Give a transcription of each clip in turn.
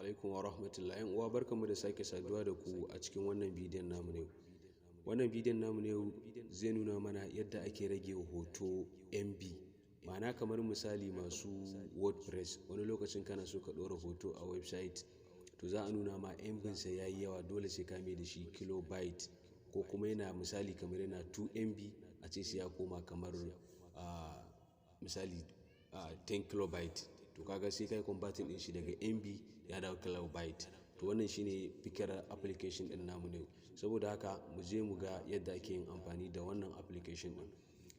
alaikum wa rahmatullahi. Yan uwa barkanmu da sake saduwa da ku a cikin wannan bidiyon namu ne. Wannan bidiyon namu ne zai nuna mana yadda ake rage hoto MB. Ma'ana kamar misali masu WordPress, wani lokacin kana so ka ɗora hoto a website, to za a nuna ma MB sa yayi yawa, dole sai ka mai da shi kilobyte, ko kuma yana misali kamar yana 2 MB a ce sai ya koma kamar misali 10 kilobyte. To kaga sai kai converting din shi daga MB ya dawo kilobyte. To wannan shine fikirar application din namu ne. Saboda haka mu je mu ga yadda ake yin amfani da wannan application din.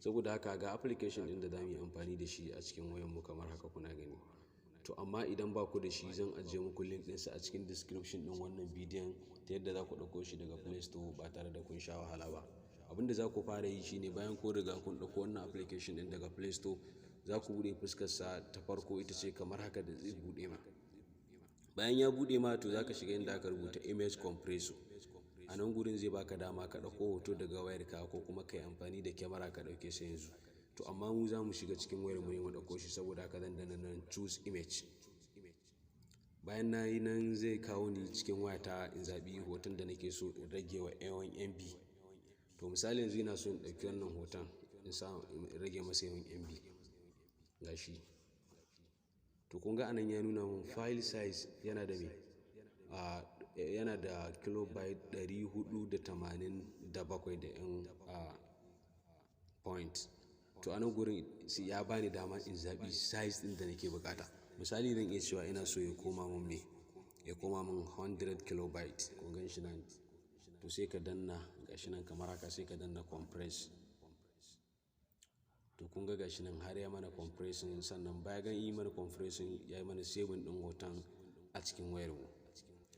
Saboda haka ga application din da zamu yi amfani da shi a cikin wayar mu kamar haka kuna gani. To amma idan ba ku da shi zan ajiye muku link ɗinsa a cikin description din wannan bidiyon ta yadda za ku ɗauko shi daga Play Store ba tare da kun sha wahala ba. Abin da za ku fara yi shine bayan kun riga kun ɗauko wannan application din daga Play Store, za ku buɗe fuskarsa ta farko ita ce kamar haka da zai buɗe ma. Bayan ya buɗe ma to za ka shiga inda aka rubuta image compressor. A nan gurin zai baka dama ka ɗauko hoto daga wayarka ko kuma ka yi amfani da kyamara ka ɗauke sa yanzu. To amma mu za mu shiga cikin wayar mu ne mu ɗauko shi, saboda haka zan danna nan choose image. Bayan na yi nan zai kawo ni cikin wayata in zaɓi hoton da nake so in rage wa yawan MB. To misali yanzu ina so in ɗauki wannan hoton in rage masa yawan MB. Gashi. To kun ga anan ya nuna mun file size yana da yana da kilobyte 487 da yan point. To anan gurin ya bani dama in zaɓi size ɗin da nake bukata. Misali zan iya cewa ina so ya koma mun 100 kilobyte. Kun gan shi nan. To sai ka danna gashi nan kamar haka, sai ka danna compress. To kun ga gashi nan har ya mana compression, sannan baya gan yi mana compression ya yi mana saving ɗin hoton a cikin wayar mu.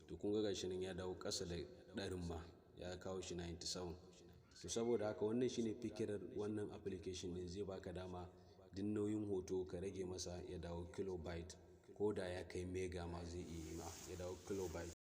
To kun ga gashi nan ya dawo ƙasa da ɗarin ma, ya kawo shi 97. To saboda haka wannan shine fikirar wannan application din, zai baka dama din nauyin hoto ka rage masa ya dawo kilobyte, ko da ya kai mega ma zai iya ma ya dawo kilobyte.